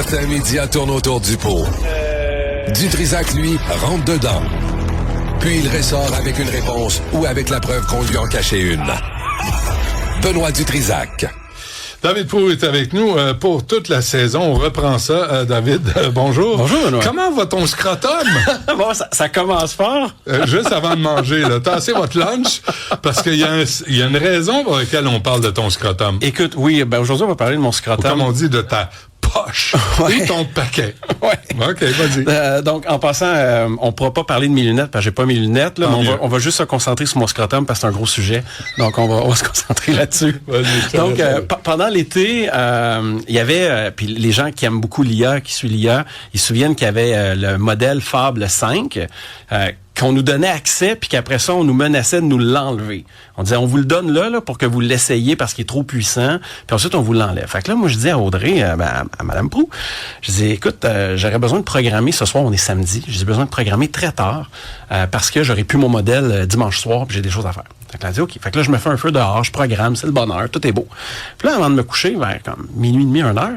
Certains médias tournent autour du pot. Dutrisac, lui, rentre dedans. Puis il ressort avec une réponse ou avec la preuve qu'on lui en cachait une. Benoît Dutrisac. David Proulx est avec nous pour toute la saison. On reprend ça. David, bonjour. Bonjour, Benoît. Comment va ton scrotum? Bon, ça commence fort. Juste avant de manger, là, tassez votre lunch, parce qu'il y a une raison pour laquelle on parle de ton scrotum. Écoute, oui, aujourd'hui, on va parler de mon scrotum. Ou comme on dit, de ta poche. Ouais. Ou ton paquet. Ouais. OK, vas-y. Donc, en passant, on ne pourra pas parler de mes lunettes, parce que j'ai pas mes lunettes, là, mais on va juste se concentrer sur mon scrotum, parce que c'est un gros sujet. Donc, on va se concentrer là-dessus. Donc, pendant l'été, il y avait, puis les gens qui aiment beaucoup l'IA, qui suivent l'IA, ils se souviennent qu'il y avait le modèle Fable 5, qu'on nous donnait accès, puis qu'après ça, on nous menaçait de nous l'enlever. On disait, on vous le donne là pour que vous l'essayiez parce qu'il est trop puissant, puis ensuite, on vous l'enlève. Fait que là, moi, je disais à Audrey, à Mme Proulx, je disais, écoute, j'aurais besoin de programmer, ce soir, on est samedi, j'ai besoin de programmer très tard, parce que j'aurais pu mon modèle dimanche soir, puis j'ai des choses à faire. Fait que là, elle dit, OK. Fait que là, je me fais un feu dehors, je programme, c'est le bonheur, tout est beau. Puis là, avant de me coucher, vers comme minuit et demi, 1h,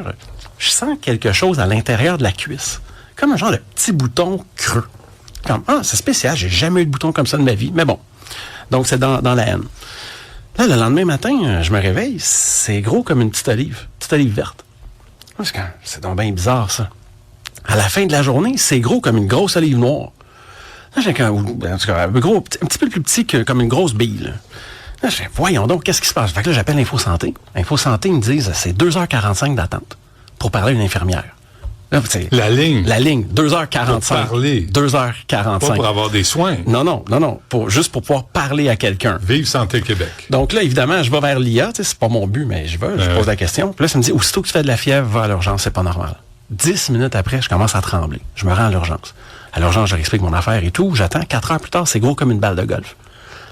je sens quelque chose à l'intérieur de la cuisse. Comme un genre de petit bouton creux. Comme, c'est spécial, j'ai jamais eu de bouton comme ça de ma vie, mais bon. Donc, c'est dans la haine. Là, le lendemain matin, je me réveille, c'est gros comme une petite olive verte. C'est donc bien bizarre, ça. À la fin de la journée, c'est gros comme une grosse olive noire. Là, j'ai un petit peu plus petit que comme une grosse bille, là. Là, je fais, voyons donc, qu'est-ce qui se passe? Fait que là, j'appelle Info Santé. Info Santé, ils me disent, c'est 2h45 d'attente pour parler à une infirmière. Là, la ligne, 2h45. Pour parler. 2h45. Pas pour avoir des soins. Non. Juste pour pouvoir parler à quelqu'un. Vive Santé Québec. Donc là, évidemment, je vais vers l'IA. C'est pas mon but, mais je pose la question. Puis là, ça me dit, aussitôt que tu fais de la fièvre, va à l'urgence, c'est pas normal. 10 minutes après, je commence à trembler. Je me rends à l'urgence. À l'urgence, je leur explique mon affaire et tout. J'attends. 4 heures plus tard, c'est gros comme une balle de golf.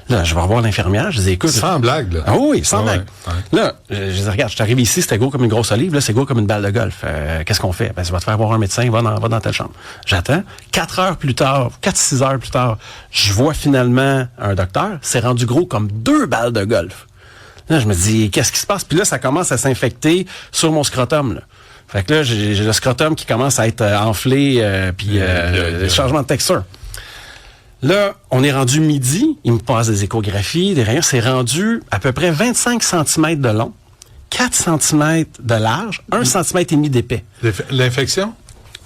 Là, je vais revoir l'infirmière, je dis, écoute... Sans blague, là. Ah oui, sans blague. Ouais. Là, je dis, regarde, je suis arrivé ici, c'était gros comme une grosse olive, là, c'est gros comme une balle de golf. Qu'est-ce qu'on fait? Ben, ça va te faire voir un médecin, va dans telle chambre. J'attends. 6 heures plus tard, je vois finalement un docteur, c'est rendu gros comme 2 balles de golf. Là, je me dis, qu'est-ce qui se passe? Puis là, ça commence à s'infecter sur mon scrotum, là. Fait que là, j'ai le scrotum qui commence à être enflé, puis changement de texture. Là, on est rendu midi, il me passe des échographies, des rayons, c'est rendu à peu près 25 cm de long, 4 cm de large, 1 cm et demi d'épais. L'infection?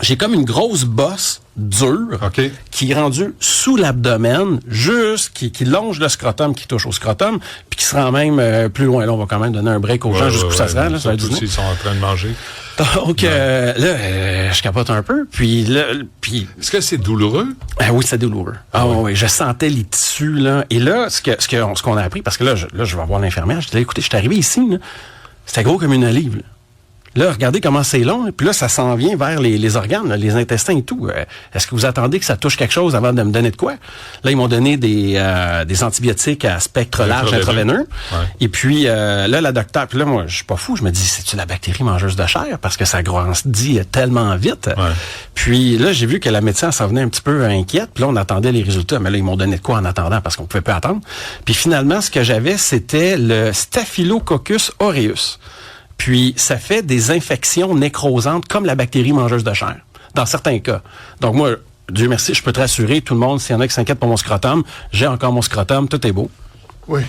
J'ai comme une grosse bosse dure qui est rendue sous l'abdomen, juste qui longe le scrotum, qui touche au scrotum, puis qui se rend même plus loin. Là, on va quand même donner un break aux gens jusqu'où ça se rend. Là, ça va être ils sont en train de manger. Donc là, je capote un peu. Puis là, est-ce que c'est douloureux? Oui, c'est douloureux. Oui, je sentais les tissus là. Et là, ce qu'on a appris, parce que là, je vais voir l'infirmière. Je dis, écoutez, je suis arrivé ici, là, c'était gros comme une olive. Là, regardez comment c'est long. Puis là, ça s'en vient vers les organes, là, les intestins et tout. Est-ce que vous attendez que ça touche quelque chose avant de me donner de quoi? Là, ils m'ont donné des antibiotiques à spectre large intraveineux. Ouais. Et puis, là, la docteure... Puis là, moi, je suis pas fou. Je me dis, c'est-tu la bactérie mangeuse de chair? Parce que ça grandit tellement vite. Ouais. Puis là, j'ai vu que la médecin s'en venait un petit peu inquiète. Puis là, on attendait les résultats. Mais là, ils m'ont donné de quoi en attendant? Parce qu'on pouvait pas attendre. Puis finalement, ce que j'avais, c'était le Staphylococcus aureus. Puis, ça fait des infections nécrosantes comme la bactérie mangeuse de chair, dans certains cas. Donc, moi, Dieu merci, je peux te rassurer, tout le monde, s'il y en a qui s'inquiètent pour mon scrotum, j'ai encore mon scrotum, tout est beau. Oui.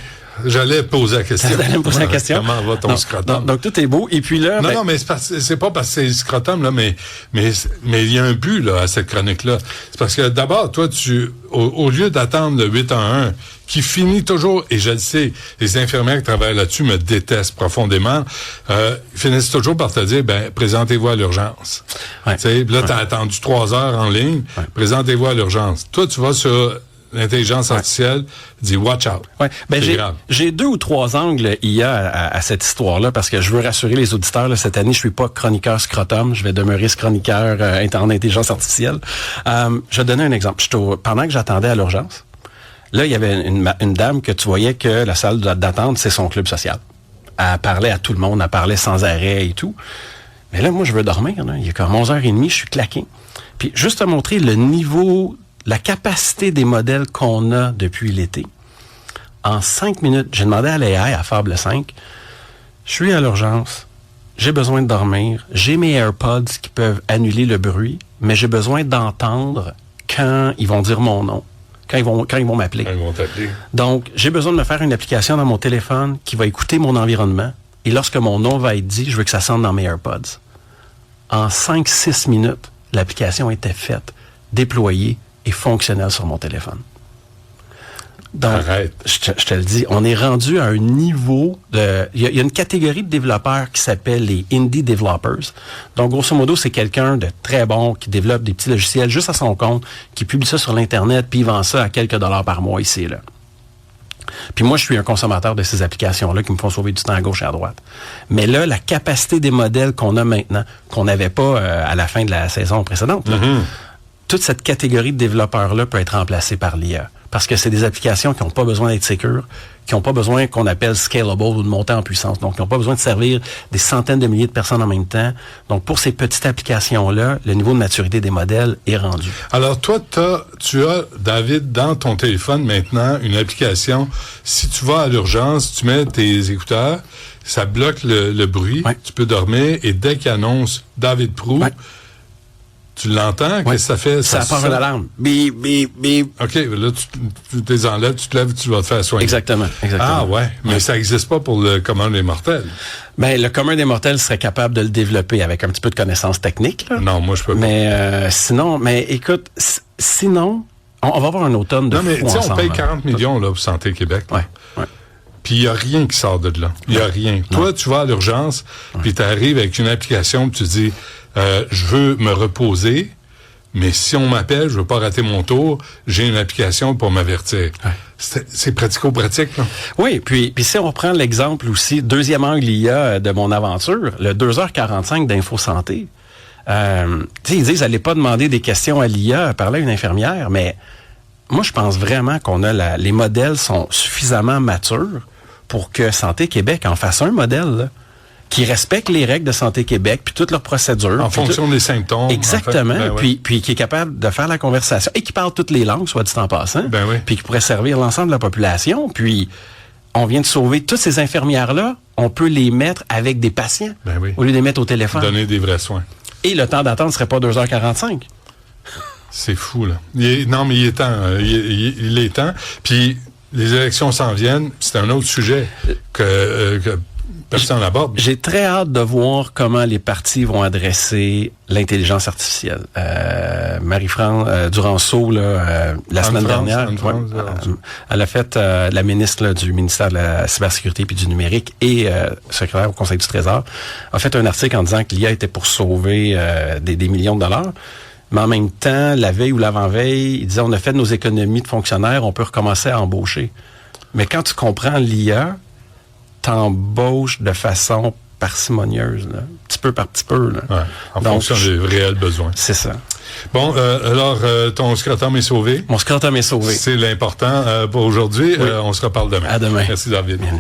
J'allais poser la question. J'allais me poser la question. Comment va ton scrotum? Donc, tout est beau. Et puis là... Non, mais c'est pas parce que c'est le scrotum, là, mais il y a un but, là, à cette chronique-là. C'est parce que, d'abord, toi, au lieu d'attendre le 8-1-1, qui finit toujours, et je le sais, les infirmières qui travaillent là-dessus me détestent profondément, finissent toujours par te dire, présentez-vous à l'urgence. Ouais. Tu sais, là, t'as attendu 3 heures en ligne, présentez-vous à l'urgence. Toi, tu vas sur l'intelligence artificielle, dit watch out. Ouais. J'ai 2 ou 3 angles IA à cette histoire-là, parce que je veux rassurer les auditeurs, là, cette année, je suis pas chroniqueur scrotum, je vais demeurer chroniqueur en intelligence artificielle. Je vais donner un exemple. Pendant que j'attendais à l'urgence, là, il y avait une dame que tu voyais que la salle d'attente, c'est son club social. Elle parlait à tout le monde, elle parlait sans arrêt et tout. Mais là, moi, je veux dormir. Là. Il est comme 11h30, je suis claqué. Puis, juste te montrer le niveau, la capacité des modèles qu'on a depuis l'été. En 5 minutes, j'ai demandé à l'AI, à Fable 5, je suis à l'urgence. j'ai besoin de dormir, j'ai mes AirPods qui peuvent annuler le bruit, mais j'ai besoin d'entendre quand ils vont dire mon nom, quand ils vont m'appeler. Ils vont t'appeler. Donc, j'ai besoin de me faire une application dans mon téléphone qui va écouter mon environnement, et lorsque mon nom va être dit, je veux que ça sonne dans mes AirPods. En 5-6 minutes, l'application était faite, déployée et fonctionnelle sur mon téléphone. Donc, arrête. Je te le dis, on est rendu à un niveau de... Il y a une catégorie de développeurs qui s'appelle les indie developers. Donc, grosso modo, c'est quelqu'un de très bon qui développe des petits logiciels juste à son compte, qui publie ça sur l'Internet, puis il vend ça à quelques dollars par mois ici et là. Puis moi, je suis un consommateur de ces applications-là qui me font sauver du temps à gauche et à droite. Mais là, la capacité des modèles qu'on a maintenant, qu'on n'avait pas à la fin de la saison précédente, là, toute cette catégorie de développeurs-là peut être remplacée par l'IA. Parce que c'est des applications qui n'ont pas besoin d'être sécures, qui n'ont pas besoin qu'on appelle scalable ou de monter en puissance. Donc, qui n'ont pas besoin de servir des centaines de milliers de personnes en même temps. Donc, pour ces petites applications-là, le niveau de maturité des modèles est rendu. Alors, toi, tu as, David, dans ton téléphone maintenant, une application. Si tu vas à l'urgence, tu mets tes écouteurs, ça bloque le bruit, tu peux dormir, et dès qu'il annonce David Proulx, tu l'entends? Qu'est-ce que ça fait? Ça part une alarme. Bip, bip, bip. OK, là, tu t'es enlèves, tu te lèves, tu vas te faire soigner. Exactement. Ah ouais, mais ça n'existe pas pour le commun des mortels. Ben, le commun des mortels serait capable de le développer avec un petit peu de connaissances techniques. Là. Non, moi, je peux pas. Mais écoute, sinon, on va avoir un automne de fou ensemble. Non, mais on paye 40 millions là, pour Santé Québec. Ouais. Puis il n'y a rien qui sort de là. Il n'y a rien. Toi, tu vas à l'urgence, puis tu arrives avec une application, puis tu dis... je veux me reposer, mais si on m'appelle, je veux pas rater mon tour, j'ai une application pour m'avertir. Ouais. C'est pratico-pratique, là. Oui, puis si on reprend l'exemple aussi, deuxième angle IA de mon aventure, le 2h45 d'Info Santé. Ils disent, allez pas demander des questions à l'IA, parler à une infirmière, mais moi, je pense vraiment qu'on a les modèles sont suffisamment matures pour que Santé Québec en fasse un modèle, là, qui respectent les règles de Santé Québec, puis toutes leurs procédures. En fonction des symptômes. Exactement. En fait. Puis qui est capable de faire la conversation et qui parle toutes les langues, soit dit en passant. Puis qui pourrait servir l'ensemble de la population. Puis on vient de sauver toutes ces infirmières-là. On peut les mettre avec des patients au lieu de les mettre au téléphone. Donner des vrais soins. Et le temps d'attente ne serait pas 2h45. C'est fou, là. Non, mais il est temps. Il est temps. Puis les élections s'en viennent. C'est un autre sujet que personne n'aborde. J'ai très hâte de voir comment les partis vont adresser l'intelligence artificielle. Marie-France Duranceau, la semaine dernière, elle a fait la ministre du ministère de la Cybersécurité puis du Numérique et secrétaire au Conseil du Trésor, a fait un article en disant que l'IA était pour sauver des millions de dollars. Mais en même temps, la veille ou l'avant-veille, il disait on a fait nos économies de fonctionnaires, on peut recommencer à embaucher. Mais quand tu comprends l'IA, t'embauches de façon parcimonieuse, là, petit peu par petit peu. Là. Ouais, en fonction des réels besoins. C'est ça. Bon, alors, ton scrotum est sauvé. Mon scrotum est sauvé. C'est l'important pour aujourd'hui. Oui. On se reparle demain. À demain. Merci, David. Bien.